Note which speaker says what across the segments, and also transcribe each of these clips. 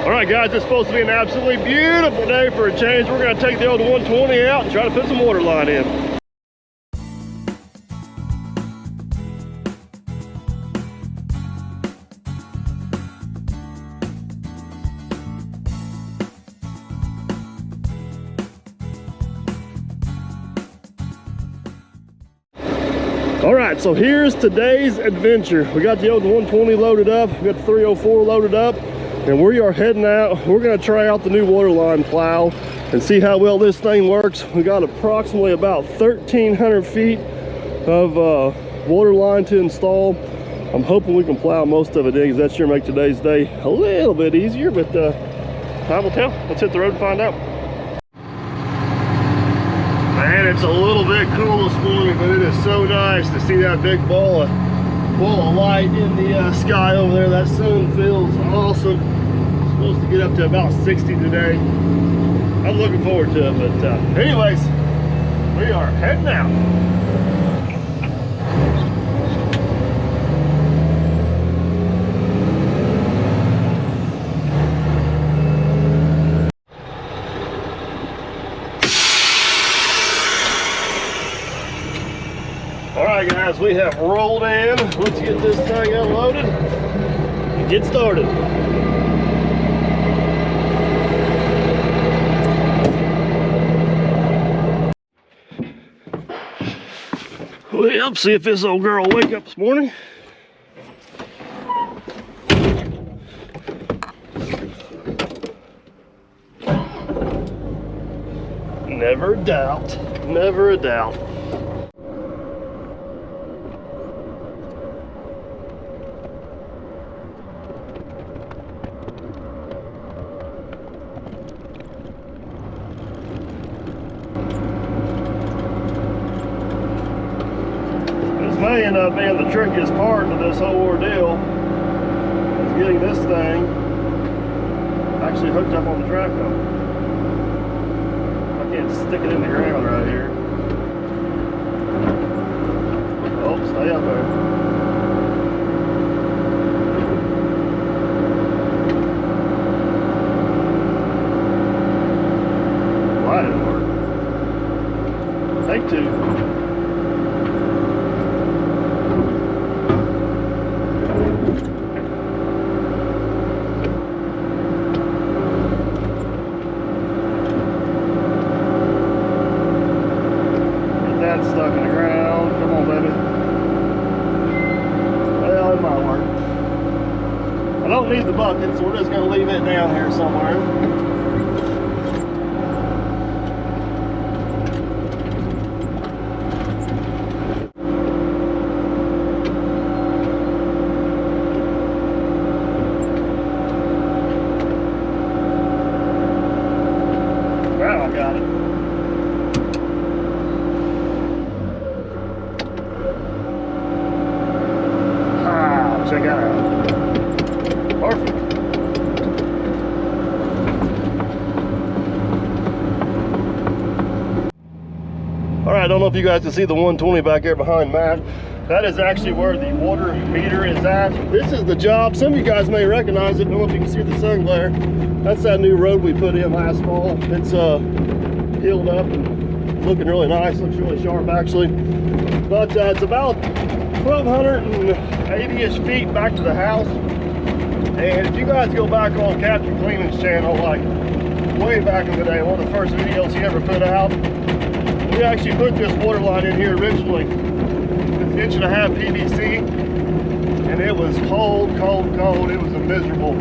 Speaker 1: All right, guys, it's supposed to be an absolutely beautiful day for a change. We're gonna take the old 120 out and try to put some water line in. All right, so here's today's adventure. We got the old 120 loaded up, we got the 304 loaded up, and we are heading out. We're gonna try out the new waterline plow and see how well this thing works. We got approximately about 1,300 feet of water line to install. I'm hoping we can plow most of it in, because that sure make today's day a little bit easier, but time will tell. Let's hit the road and find out. Man, it's a little bit cool this morning, but it is so nice to see that big ball of light in the sky over there. That sun feels awesome. It's supposed to get up to about 60 today. I'm looking forward to it, but anyways, we are heading out. All right, guys, we have rolled in. Let's get this thing unloaded and get started. Well, see if this old girl will wake up this morning. Never a doubt, never a doubt. May end up being the trickiest part of this whole ordeal, is getting this thing actually hooked up on the track though. I can't stick it in the ground right here. Oh, stay up there. Well, that didn't work. Take two. Stuck in the ground. Come on, baby. Well, it might work. I don't need the bucket, so we're just going to leave it down here somewhere. Now I got it. Check that out. Perfect. All right, I don't know if you guys can see the 120 back there behind Matt. That is actually where the water meter is at. This is the job. Some of you guys may recognize it. I don't know if you can see the sun glare. That's that new road we put in last fall. It's healed up and looking really nice. Looks really sharp actually. But it's about 1,280-ish feet back to the house. And if you guys go back on Captain Cleaning's channel, like way back in the day, one of the first videos he ever put out, we actually put this water line in here originally. It's 1.5 inch PVC, and it was cold. It was a miserable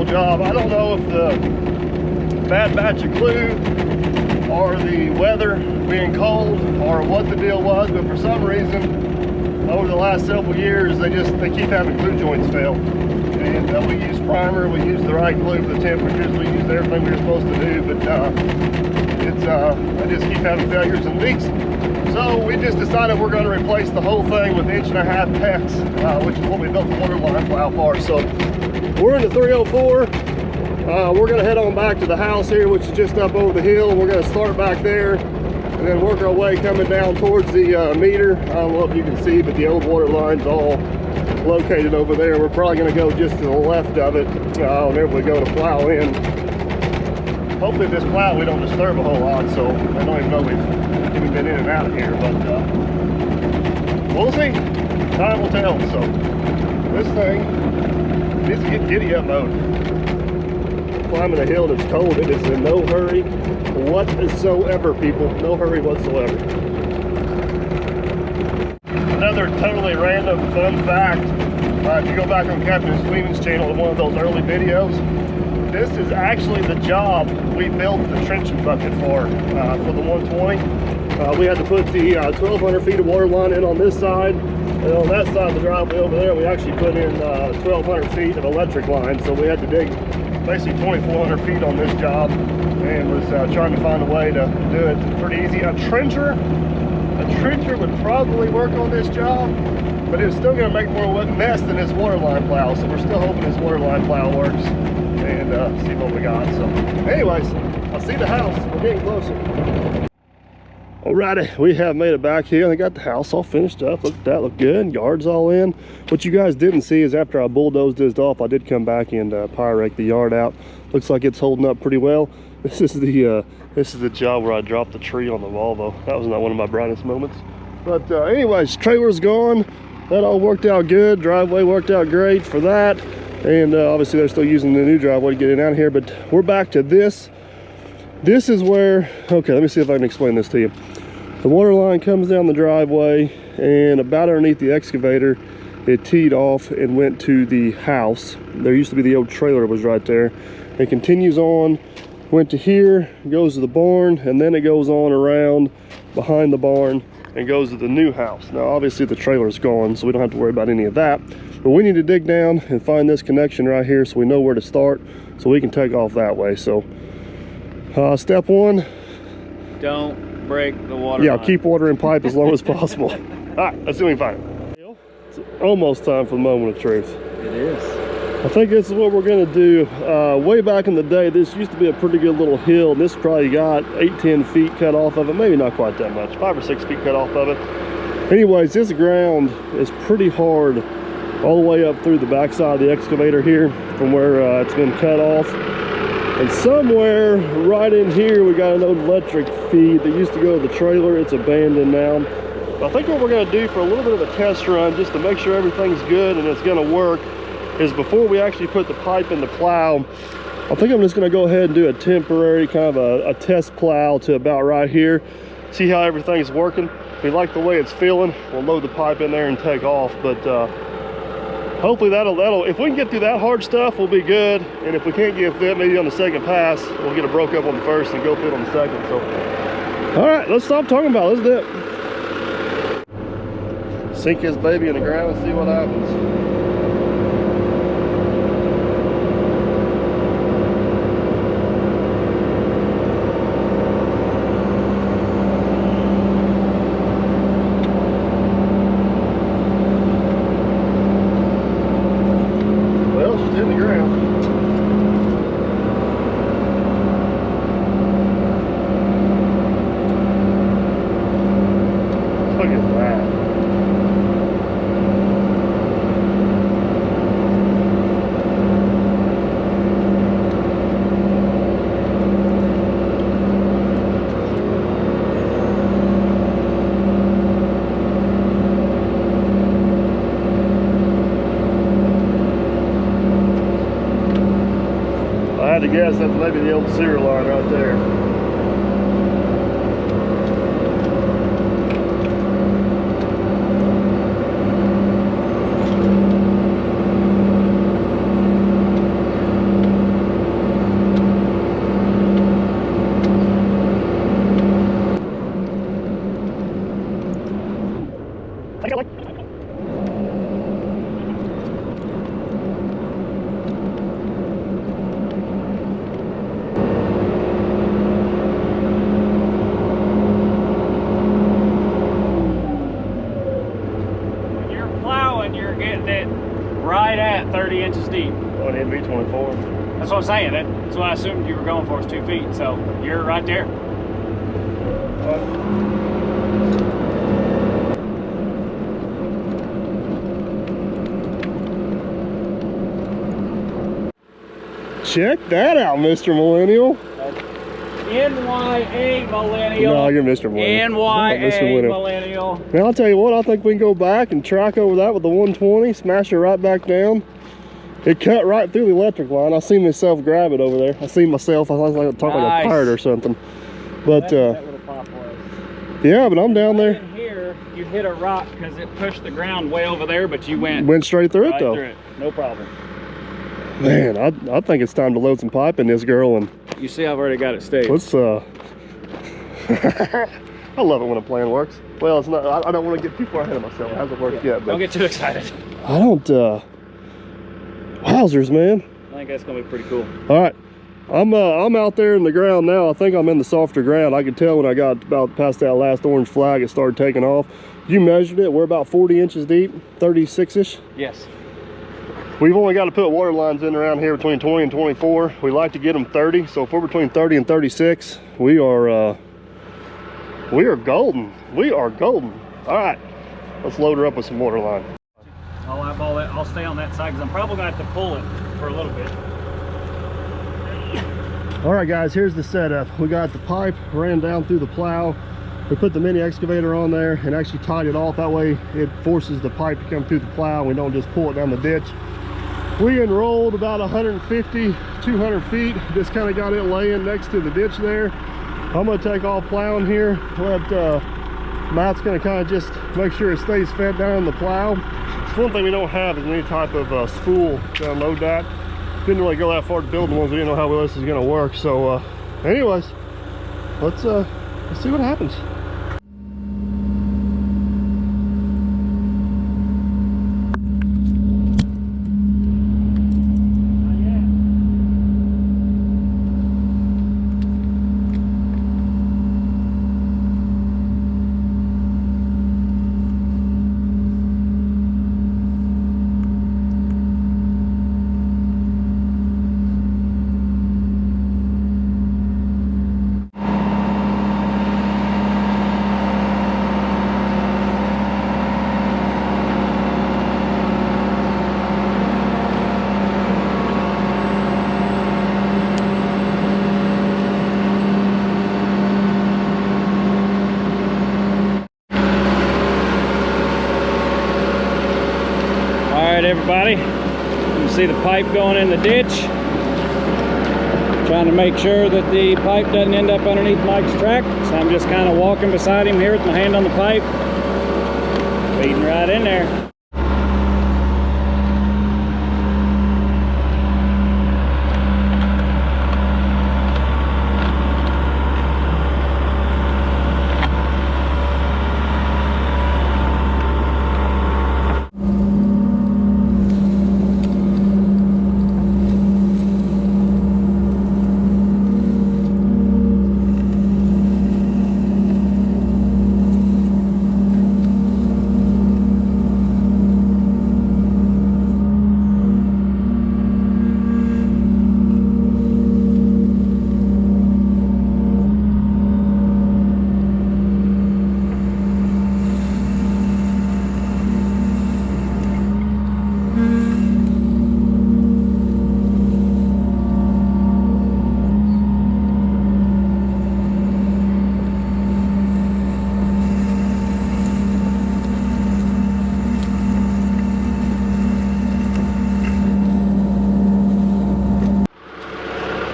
Speaker 1: job. I don't know if the bad batch of glue or the weather being cold or what the deal was, but for some reason over the last several years they keep having glue joints fail. And we use primer, we use the right glue for the temperatures, we use everything we're supposed to do, but they just keep having failures and leaks. So we just decided we're going to replace the whole thing with 1.5 inch PEX, which is what we built the water line plow for. So we're in the 304. We're going to head on back to the house here, which is just up over the hill. We're going to start back there and then work our way coming down towards the meter. I don't know if you can see, but the old water line's all located over there. We're probably going to go just to the left of it whenever we go to plow in. Hopefully this plow we don't disturb a whole lot, so I don't even know we've even been in and out of here, but we'll see. Time will tell. So this thing needs to get giddy up mode. Climbing a hill that's cold, it is in no hurry whatsoever, people. No hurry whatsoever. Another totally random fun fact, if you go back on Captain Sweeman's channel in one of those early videos, this is actually the job we built the trenching bucket for the 120. We had to put the 1,200 feet of water line in on this side, and on that side of the driveway over there, we actually put in 1,200 feet of electric line. So we had to dig basically 2,400 feet on this job, and was trying to find a way to do it pretty easy. A trencher would probably work on this job, but it's still going to make more mess than this water line plow. So we're still hoping this water line plow works, and see what we got. So anyways, I see the house. We're getting closer. Alrighty, we have made it back here. I got the house all finished up. Look at that, look good. Yard's all in. What you guys didn't see is after I bulldozed this off, I did come back and pyrrake the yard out. Looks like it's holding up pretty well. This is the job where I dropped the tree on the Volvo. That was not one of my brightest moments. But anyways, trailer's gone. That all worked out good. Driveway worked out great for that. And obviously they're still using the new driveway to get in out here. But we're back to this. This is where, okay, let me see if I can explain this to you. The water line comes down the driveway, and about underneath the excavator, it teed off and went to the house. There used to be the old trailer was right there. It continues on, went to here, goes to the barn, and then it goes on around behind the barn and goes to the new house. Now obviously the trailer's gone, so we don't have to worry about any of that. But we need to dig down and find this connection right here so we know where to start, so we can take off that way. So step one,
Speaker 2: don't break the water
Speaker 1: line.
Speaker 2: line.
Speaker 1: Keep water in pipe as long as possible. All right, let's see if we can find it. It's almost time for the moment of truth.
Speaker 2: It is.
Speaker 1: I think this is what we're gonna do. Way back in the day, this used to be a pretty good little hill, and this probably got 8-10 feet cut off of it. Maybe not quite that much, 5 or 6 feet cut off of it. Anyways, this ground is pretty hard all the way up through the backside of the excavator here from where it's been cut off. And somewhere right in here, we got an old electric feed that used to go to the trailer. It's abandoned now. I think what we're gonna do for a little bit of a test run, just to make sure everything's good and it's gonna work, is before we actually put the pipe in the plow, I think I'm just gonna go ahead and do a temporary kind of a test plow to about right here. See how everything's working. If we like the way it's feeling, we'll load the pipe in there and take off. But hopefully that'll, if we can get through that hard stuff, we'll be good. And if we can't get fit, maybe on the second pass, we'll get it broke up on the first and go fit on the second. So, all right, let's stop talking about it. Let's do it. Sink this baby in the ground and see what happens. I guess that's maybe the old sewer line right there.
Speaker 2: Right at 30 inches deep.
Speaker 1: Oh, it need to be 24.
Speaker 2: That's what I'm saying. That's what I assumed you were going for, is 2 feet. So you're right there.
Speaker 1: Check that out, Mr. Millennial.
Speaker 2: NYA Millennial.
Speaker 1: No, you're Mr. Millennial.
Speaker 2: NYA Millennial.
Speaker 1: Now, I'll tell you what, I think we can go back and track over that with the 120, smash it right back down. It cut right through the electric line. I seen myself grab it over there. I seen myself, I was like talking like a pirate or something. But,
Speaker 2: that little pop was.
Speaker 1: yeah, but I'm down there.
Speaker 2: In here, you hit a rock because it pushed the ground way over there, but you went
Speaker 1: Straight through
Speaker 2: right
Speaker 1: it, though.
Speaker 2: Through it. No problem.
Speaker 1: Man, I think it's time to load some pipe in this girl and
Speaker 2: You see, I've already got it staged.
Speaker 1: let's I love it when a plan works. Well, it's not. I don't want to get too far ahead of myself. It hasn't worked yet. But
Speaker 2: Don't get too excited.
Speaker 1: I don't. Wowzers, man.
Speaker 2: I think that's gonna be pretty cool.
Speaker 1: All right, I'm out there in the ground now. I think I'm in the softer ground. I could tell when I got about past that last orange flag, it started taking off. You measured it. We're about 40 inches deep, 36-ish.
Speaker 2: Yes.
Speaker 1: We've only got to put water lines in around here between 20 and 24. We like to get them 30. So if we're between 30 and 36, we are golden. We are golden. All right, let's load her up with some water line.
Speaker 2: I'll eyeball that. I'll stay on that side because I'm probably gonna have to pull it for a little bit.
Speaker 1: All right, guys, here's the setup. We got the pipe ran down through the plow. We put the mini excavator on there and actually tied it off. That way it forces the pipe to come through the plow. We don't just pull it down the ditch. We enrolled about 150, 200 feet. Just kind of got it laying next to the ditch there. I'm gonna take off plowing here. Let Matt's gonna kind of just make sure it stays fed down the plow. One thing we don't have is any type of spool to unload that. Didn't really go that far to build the ones. We didn't know how well this is gonna work. So anyways, let's see what happens.
Speaker 2: Everybody, you can see the pipe going in the ditch. Trying to make sure that the pipe doesn't end up underneath Mike's track. So I'm just kind of walking beside him here with my hand on the pipe, feeding right in there.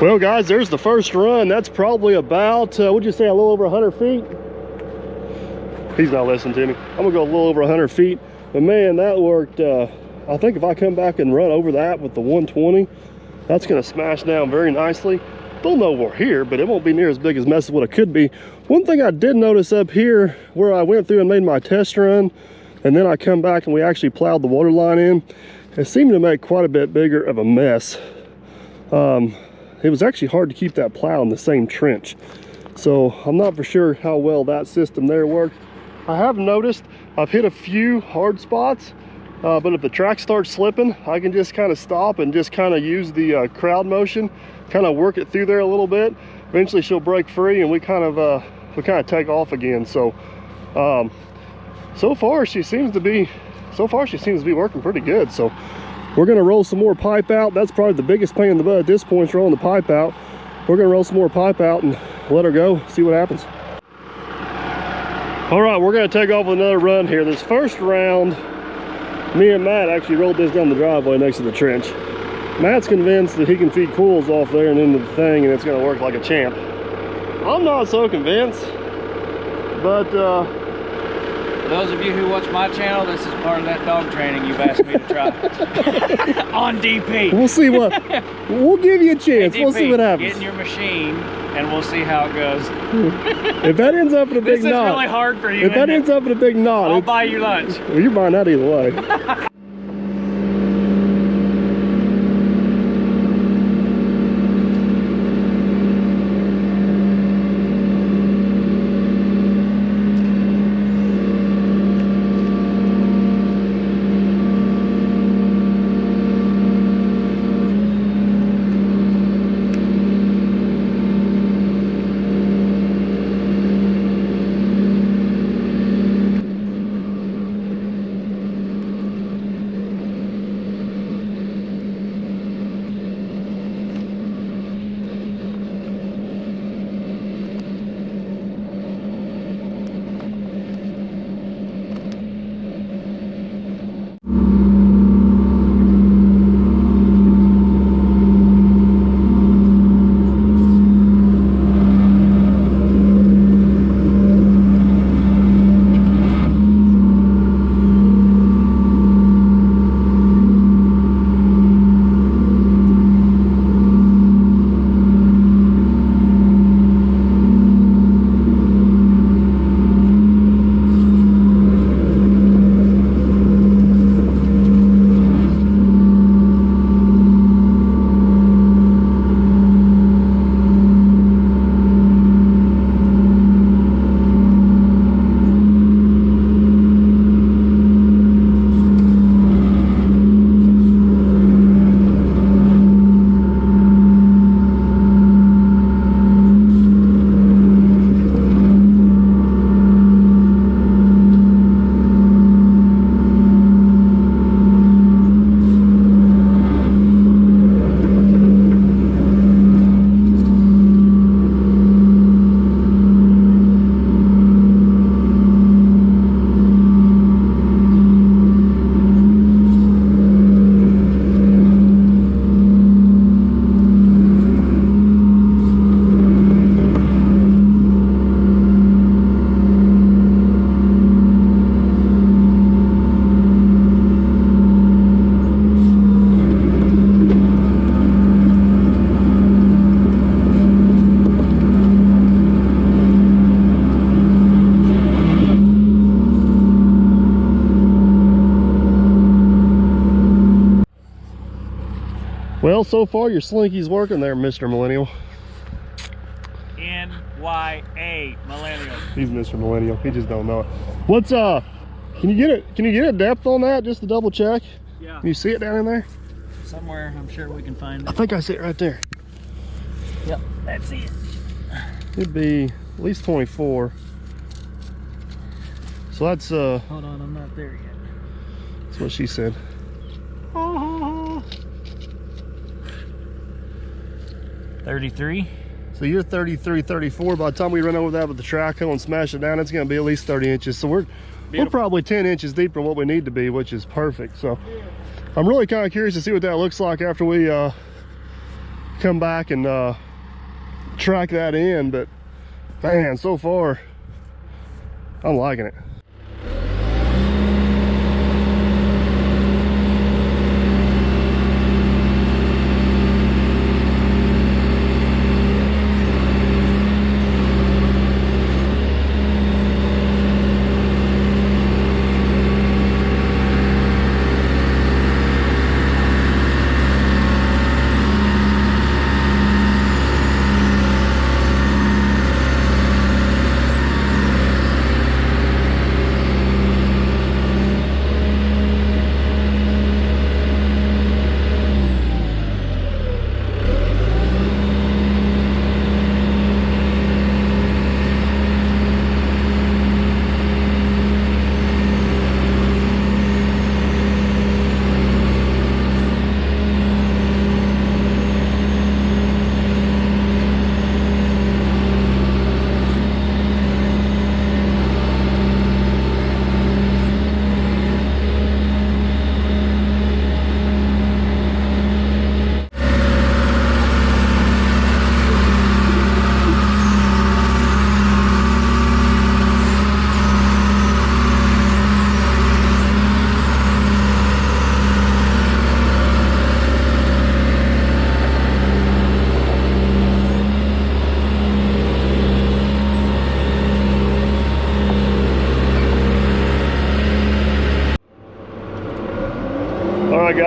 Speaker 2: Well, guys, there's the first run. That's probably about, would you say, a little over 100 feet? He's not listening to me. I'm gonna go a little over 100 feet. But man, that worked. I think if I come back and run over that with the 120, that's gonna smash down very nicely. They'll know we're here, but it won't be near as big as mess as what it could be. One thing I did notice up here where I went through and made my test run, and then I come back and we actually plowed the water line in, it seemed to make quite a bit bigger of a mess. It was actually hard to keep that plow in the same trench. So I'm not for sure how well that system there worked. I have noticed I've hit a few hard spots, but if the track starts slipping, I can just kind of stop and just kind of use the crowd motion, kind of work it through there a little bit. Eventually she'll break free and we kind of take off again. So so far she seems to be working pretty good. So We're gonna roll some more pipe out. That's probably the biggest pain in the butt at this point is rolling the pipe out. We're gonna roll some more pipe out and let her go, see what happens. All right, we're gonna take off with another run here. This first round, me and Matt actually rolled this down the driveway next to the trench. Matt's convinced that he can feed coils off there and into the thing and it's gonna work like a champ. I'm not so convinced, but
Speaker 3: those of you who watch my channel, this is part of that dog training you've asked me to try. On DP.
Speaker 2: We'll see what, we'll give you a chance.
Speaker 3: Hey,
Speaker 2: we'll see what happens.
Speaker 3: Get in your machine and we'll see how it goes.
Speaker 2: If that ends up in a big knot.
Speaker 3: This is really hard for you.
Speaker 2: If that ends up in a big knot.
Speaker 3: I'll buy you lunch.
Speaker 2: Well, you're buying that either way. Well, so far your slinky's working there, Mr. Millennial.
Speaker 3: NYA Millennial.
Speaker 2: He's Mr. Millennial. He just don't know it. What's can you get it? Can you get a depth on that just to double check?
Speaker 3: Yeah.
Speaker 2: Can you see it down in there?
Speaker 3: Somewhere, I'm sure we can find it.
Speaker 2: I think I see it right there.
Speaker 3: Yep, that's it.
Speaker 2: It'd be at least 24. So that's
Speaker 3: Hold on, I'm not there yet.
Speaker 2: that's what she said.
Speaker 3: 33.
Speaker 2: So you're 33, 34. By the time we run over that with the track hoe and smash it down, it's going to be at least 30 inches. So we're probably 10 inches deeper than what we need to be, which is perfect. So I'm really kind of curious to see what that looks like after we come back and track that in. But man, so far I'm liking it.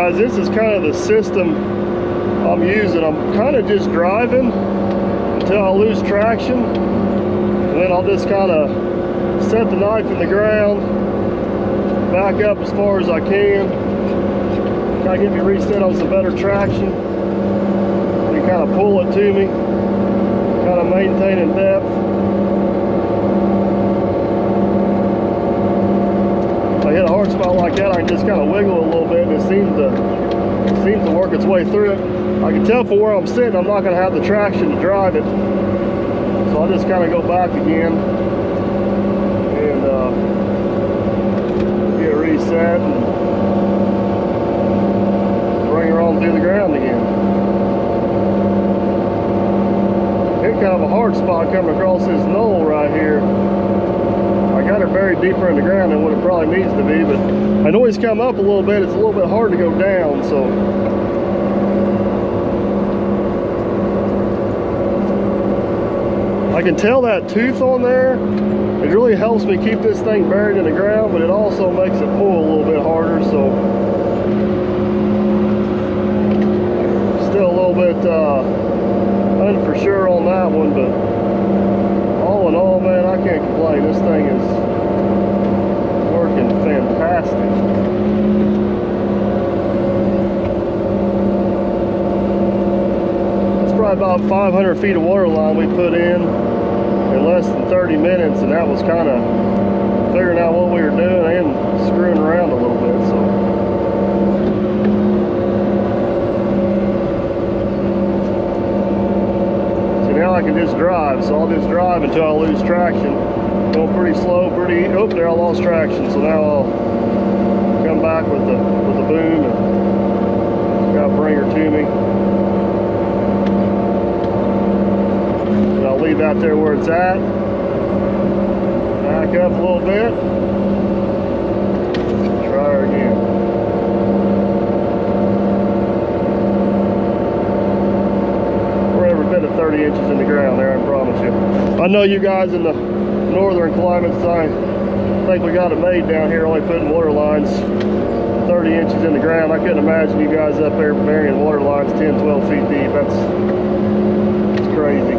Speaker 2: guys, this is kind of the system I'm using. I'm kind of just driving until I lose traction, and then I'll just kind of set the knife in the ground, back up as far as I can, kind of get me reset on some better traction, and kind of pull it to me, kind of maintaining depth. If I hit a hard spot like that, I can just kind of wiggle a little bit, and it seems to work its way through it. I can tell from where I'm sitting, I'm not going to have the traction to drive it, so I'll just kind of go back again and get reset and bring her on through the ground again. Hit kind of a hard spot coming across this knoll right here. I got her buried deeper in the ground than what it probably needs to be, but I know it's come up a little bit. It's a little bit hard to go down, so I can tell that tooth on there. It really helps me keep this thing buried in the ground, but it also makes it pull a little bit harder, so still a little bit for sure on that one, but all in all, man, I can't complain. This thing is working fantastic. It's probably about 500 feet of water line we put in less than 30 minutes, and that was kind of figuring out what we were doing and screwing around a little bit. So now I can just drive, so I'll just drive until I lose traction. Going pretty slow, oh, there I lost traction, so now I'll come back with the boom and gotta bring her to me. I'll leave that there where it's at. Back up a little bit. Try her again. We're every bit of 30 inches in the ground there, I promise you. I know you guys in the northern climates, I think we got it made down here, only putting water lines 30 inches in the ground. I couldn't imagine you guys up there burying water lines 10, 12 feet deep. That's crazy.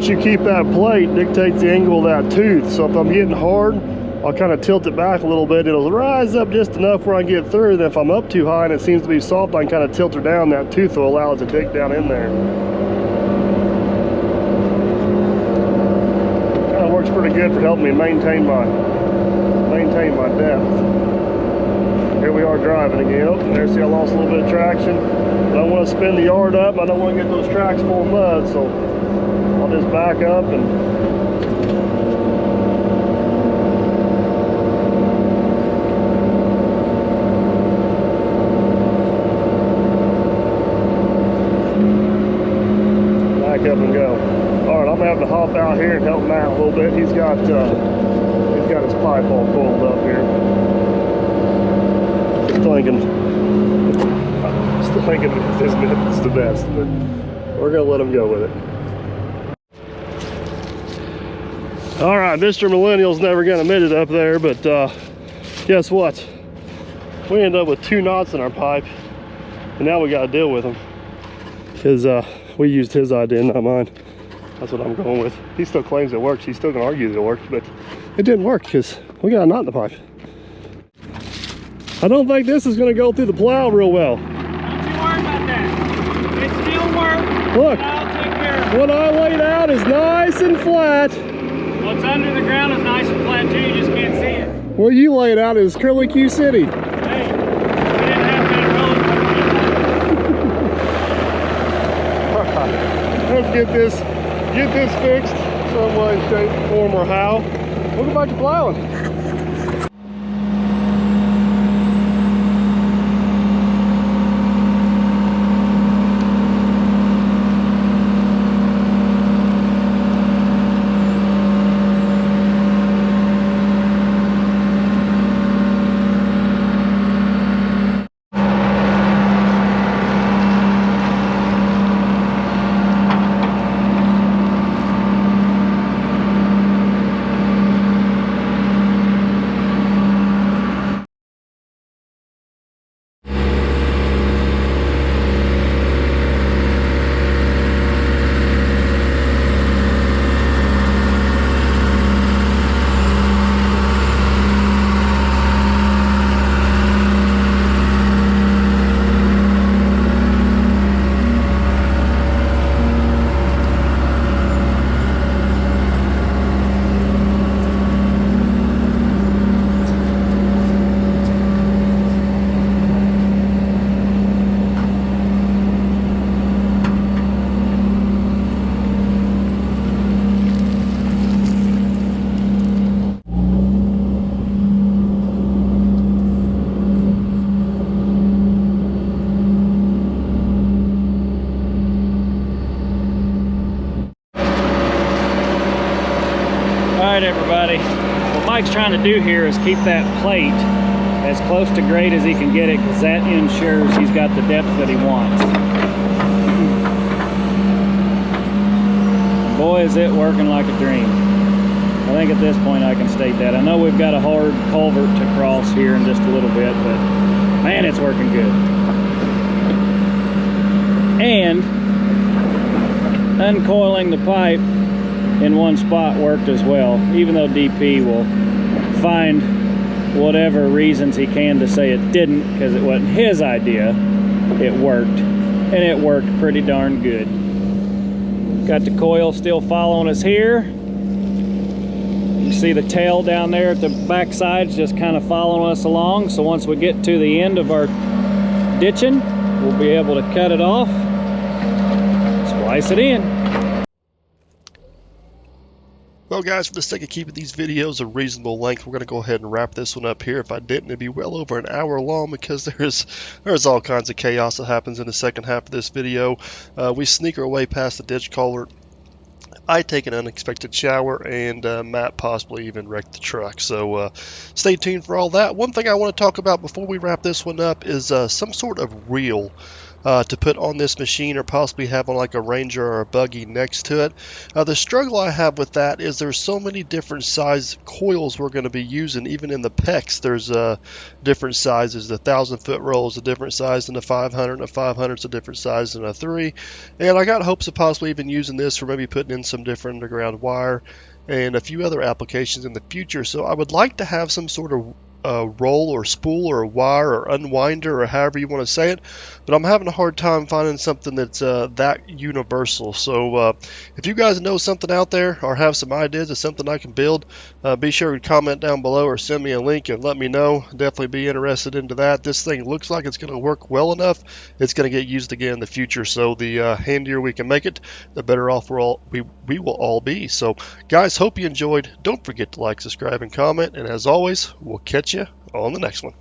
Speaker 2: You keep that plate dictates the angle of that tooth. So if I'm getting hard, I'll kind of tilt it back a little bit. It'll rise up just enough where I get through. Then if I'm up too high and it seems to be soft, I can kind of tilt her down. That tooth will allow it to dig down in there. Kind of works pretty good for helping me maintain my depth. Here we are driving again. Oh, there, see I lost a little bit of traction. I don't want to spin the yard up. I don't want to get those tracks full of mud, so I'll just back up and back up and go. All right, I'm gonna have to hop out here and help him out a little bit. He's got his pipe all coiled up here. Still thinking this is the best, but we're gonna let him go with it. All right, Mr. Millennial's never gonna admit it up there, but guess what? We ended up with 2 knots in our pipe, and now we gotta deal with them because we used his idea, not mine. That's what I'm going with. He still claims it works. He's still gonna argue that it works, but it didn't work because we got a knot in the pipe. I don't think this is gonna go through the plow real well.
Speaker 3: Don't you worry about that. It still works.
Speaker 2: Look,
Speaker 3: I'll take care of it.
Speaker 2: what I laid out is nice and flat.
Speaker 3: What's under the ground is nice and flat too, you just can't see it.
Speaker 2: What you laid out is Curly Q City.
Speaker 3: Hey, we didn't have that road.
Speaker 2: Let's get this fixed some way, shape, form, or how. We'll go back to plowing.
Speaker 3: everybody. What Mike's trying to do here is keep that plate as close to grade as he can get it, because that ensures he's got the depth that he wants. And boy, is it working like a dream. I think at this point I can state that. I know we've got a hard culvert to cross here in just a little bit, but man, it's working good. And uncoiling the pipe in one spot worked as well, even though DP will find whatever reasons he can to say it didn't, because it wasn't his idea. It worked, and it worked pretty darn good. Got the coil still following us here. You see the tail down there at the back side's just kind of following us along, so once we get to the end of our ditching, we'll be able to cut it off, splice it in.
Speaker 2: Well guys, for the sake of keeping these videos a reasonable length, we're going to go ahead and wrap this one up here. If I didn't, it'd be well over an hour long, because there's all kinds of chaos that happens in the second half of this video. We sneak our way past the ditch culvert. I take an unexpected shower, and Matt possibly even wrecked the truck. So stay tuned for all that. One thing I want to talk about before we wrap this one up is some sort of reel to put on this machine, or possibly have on like a Ranger or a buggy next to it. The struggle I have with that is there's so many different size coils we're going to be using. Even in the PEX, there's different sizes. The 1,000-foot roll is a different size than a 500, and a 500 is a different size than a 3. And I got hopes of possibly even using this for maybe putting in some different underground wire and a few other applications in the future. So I would like to have some sort of roll or spool or wire or unwinder, or however you want to say it, but I'm having a hard time finding something that's that universal. So if you guys know something out there, or have some ideas of something I can build, be sure to comment down below or send me a link and let me know. Definitely be interested into that. This thing looks like it's going to work well enough. It's going to get used again in the future, so the handier we can make it, the better off we will all be. So guys, hope you enjoyed. Don't forget to like, subscribe, and comment, and as always, we'll catch you on the next one.